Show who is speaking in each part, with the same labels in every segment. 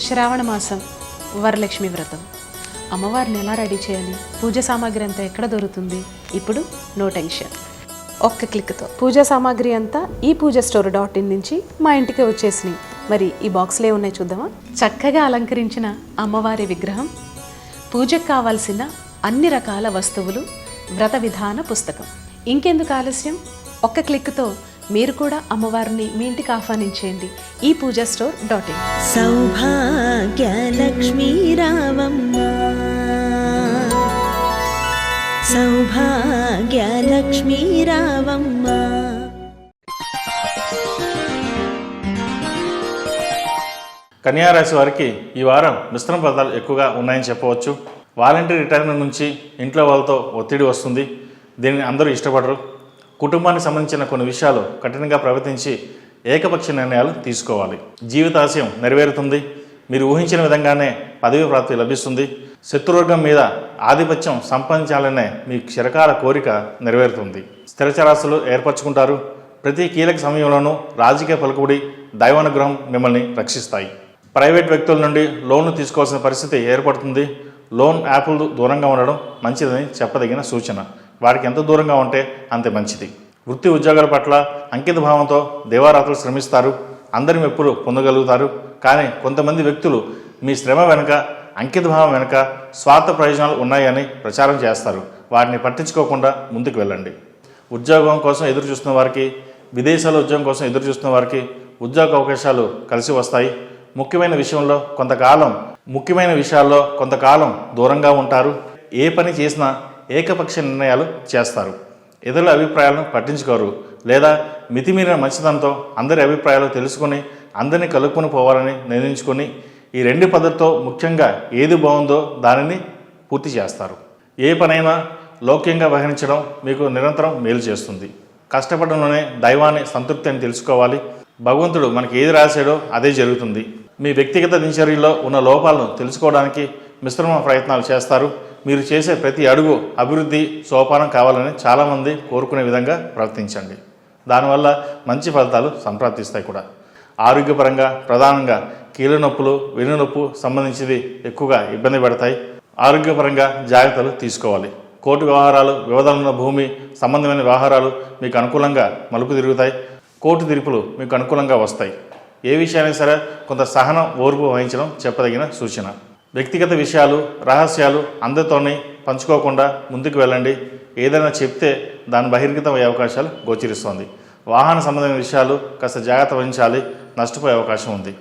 Speaker 1: శ్రావణ మాసం వరలక్ష్మి వ్రతం. అమ్మవారిని ఎలా రెడీ చేయాలి, పూజ సామాగ్రి అంతా ఎక్కడ దొరుకుతుంది? ఇప్పుడు నో టెన్షన్, ఒక్క క్లిక్తో పూజా సామాగ్రి అంతా ePoojaStore.in నుంచి మా ఇంటికి వచ్చేసినాయి. మరి ఈ బాక్స్లో ఉన్నాయి చూద్దామా? చక్కగా అలంకరించిన అమ్మవారి విగ్రహం, పూజకు కావాల్సిన అన్ని రకాల వస్తువులు, వ్రత విధాన పుస్తకం. ఇంకెందుకు ఆలస్యం, ఒక్క క్లిక్తో మీరు కూడా అమ్మవారిని మీ ఇంటికి ఆహ్వానించేయండి. ePoojaStore.in.
Speaker 2: సౌభాగ్యలక్ష్మీ రావమ్మ, సౌభాగ్యలక్ష్మీ రావమ్మ.
Speaker 3: కన్యారాశి వారికి ఈ వారం మిశ్రమ ఫలితాలు ఎక్కువగా ఉన్నాయని చెప్పవచ్చు. వాలంటీర్ రిటైర్మెంట్ నుంచి ఇంట్లో వాళ్ళతో ఒత్తిడి వస్తుంది. దీనిని అందరూ ఇష్టపడరు. కుటుంబానికి సంబంధించిన కొన్ని విషయాలు కఠినంగా ప్రవర్తించి ఏకపక్ష నిర్ణయాలు తీసుకోవాలి. జీవితాశయం నెరవేరుతుంది. మీరు ఊహించిన విధంగానే పదవి ప్రాప్తి లభిస్తుంది. శత్రువర్గం మీద ఆధిపత్యం సంపాదించాలనే మీ చిరకాల కోరిక నెరవేరుతుంది. స్థిరచరాస్తులు ఏర్పరచుకుంటారు. ప్రతి కీలక సమయంలోనూ రాజకీయ పలుకుబడి, దైవానుగ్రహం మిమ్మల్ని రక్షిస్తాయి. ప్రైవేట్ వ్యక్తుల నుండి లోన్లు తీసుకోవాల్సిన పరిస్థితి ఏర్పడుతుంది. లోన్ యాప్లు దూరంగా ఉండడం మంచిదని చెప్పదగిన సూచన. వారికి ఎంత దూరంగా ఉంటే అంతే మంచిది. వృత్తి ఉద్యోగాల పట్ల అంకిత భావంతో దేవారాత్రులు శ్రమిస్తారు. అందరి మెప్పులు పొందగలుగుతారు. కానీ కొంతమంది వ్యక్తులు మీ శ్రమ వెనుక, అంకిత భావం వెనుక స్వార్థ ప్రయోజనాలు ఉన్నాయని ప్రచారం చేస్తారు. వాటిని పట్టించుకోకుండా ముందుకు వెళ్ళండి. ఉద్యోగం కోసం ఎదురు చూస్తున్న వారికి, విదేశాల్లో ఉద్యోగం కోసం ఎదురు చూస్తున్న వారికి ఉద్యోగ అవకాశాలు కలిసి వస్తాయి. ముఖ్యమైన విషయాల్లో కొంతకాలం దూరంగా ఉంటారు. ఏ పని చేసినా ఏకపక్ష నిర్ణయాలు చేస్తారు. ఇతరుల అభిప్రాయాలను పట్టించుకోరు. లేదా మితిమీరిన మంచితనంతో అందరి అభిప్రాయాలు తెలుసుకొని అందరినీ కలుపుకొని పోవాలని నిర్ణయించుకొని ఈ రెండు పద్ధతితో ముఖ్యంగా ఏది బాగుందో దానిని పూర్తి చేస్తారు. ఏ పనైనా లౌక్యంగా వ్యవహరించడం మీకు నిరంతరం మేలు చేస్తుంది. కష్టపడంలోనే దైవాన్ని సంతృప్తి అని తెలుసుకోవాలి. భగవంతుడు మనకి ఏది రాశాడో అదే జరుగుతుంది. మీ వ్యక్తిగత దినచర్యలో ఉన్న లోపాలను తెలుసుకోవడానికి మిశ్రమ ప్రయత్నాలు చేస్తారు. మీరు చేసే ప్రతి అడుగు అభివృద్ధి సోపానం కావాలని చాలామంది కోరుకునే విధంగా ప్రవర్తించండి. దానివల్ల మంచి ఫలితాలు సంప్రాప్తిస్తాయి కూడా. ఆరోగ్యపరంగా ప్రధానంగా కీళ్ళ నొప్పులు, వెన్నునొప్పు సంబంధించినవి ఎక్కువగా ఇబ్బంది పెడతాయి. ఆరోగ్యపరంగా జాగ్రత్తలు తీసుకోవాలి. కోర్టు వ్యవహారాలు, వివాదాలున్న భూమి సంబంధమైన వ్యవహారాలు మీకు అనుకూలంగా మలుపు తిరుగుతాయి. కోర్టు తీర్పులు మీకు అనుకూలంగా వస్తాయి. ఏ విషయాన్ని సరే కొంత సహనం, ఓర్పు వహించడం చెప్పదగిన సూచన. వ్యక్తిగత విషయాలు, రహస్యాలు అందరితోనే పంచుకోకుండా ముందుకు వెళ్ళండి. ఏదైనా చెప్తే దాని బహిర్గతమయ్యే అవకాశాలు గోచరిస్తోంది. వాహన సంబంధమైన విషయాలు కాస్త జాగ్రత్త వహించాలి. నష్టపోయే అవకాశం ఉంది.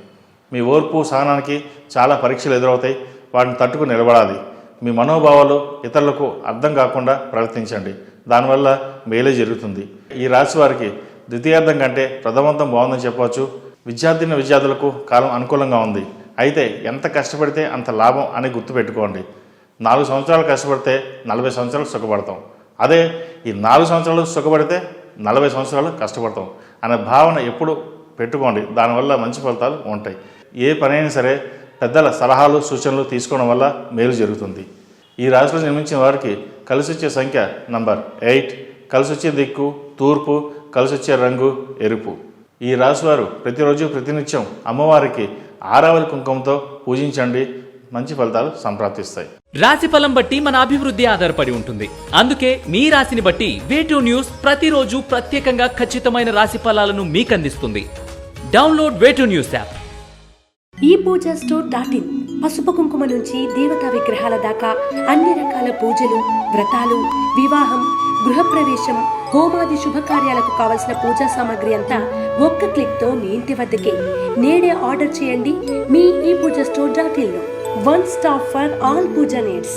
Speaker 3: మీ ఓర్పు, సహనానికి చాలా పరీక్షలు ఎదురవుతాయి. వాటిని తట్టుకు నిలబడాలి. మీ మనోభావాలు ఇతరులకు అర్థం కాకుండా ప్రవర్తించండి. దానివల్ల మేలే జరుగుతుంది. ఈ రాశి వారికి ద్వితీయార్థం కంటే ప్రథమార్థం బాగుందని చెప్పవచ్చు. విద్యార్థులకు కాలం అనుకూలంగా ఉంది. అయితే ఎంత కష్టపడితే అంత లాభం అని గుర్తుపెట్టుకోండి. 4 సంవత్సరాలు కష్టపడితే 40 సంవత్సరాలు సుఖపడతాం. అదే ఈ 4 సంవత్సరాలు సుఖపడితే 40 సంవత్సరాలు కష్టపడతాం అనే భావన ఎప్పుడు పెట్టుకోండి. దానివల్ల మంచి ఫలితాలు ఉంటాయి. ఏ పనైనా సరే పెద్దల సలహాలు, సూచనలు తీసుకోవడం వల్ల మేలు జరుగుతుంది. ఈ రాశిలో జన్మించిన వారికి కలిసి వచ్చే సంఖ్య నంబర్ 8, కలిసి వచ్చే దిక్కు తూర్పు, కలిసి వచ్చే రంగు ఎరుపు. ఈ రాశివారు ప్రతిరోజు ప్రతినిత్యం అమ్మవారికి ఆరావళి కుంకుమతో పూజించండి. మంచి ఫలితాలు సంప్రాప్తిస్తాయి.
Speaker 4: రాశి ఫలం బట్టి మన అభివృద్ధి ఆధారపడి ఉంటుంది. అందుకే మీ రాశిని బట్టి వే2 న్యూస్ ప్రతిరోజు ప్రత్యేకంగా ఖచ్చితమైన రాశి ఫలాలను మీకు అందిస్తుంది. డౌన్లోడ్ వే2 న్యూస్ యాప్.
Speaker 5: ePoojaStore.in. పసుపు కుంకుమ నుంచి దేవతా విగ్రహాల దాకా అన్ని రకాల పూజలు, వ్రతాలు, వివాహం, గృహప్రవేశం, హోమాది శుభకార్యాలకు కావలసిన పూజా సామాగ్రి అంతా ఒక్క క్లిక్తో మీ ఇంటి వద్దకే. నేడే ఆర్డర్ చేయండి మీ ePoojaStore.in లో. One stop for all puja needs.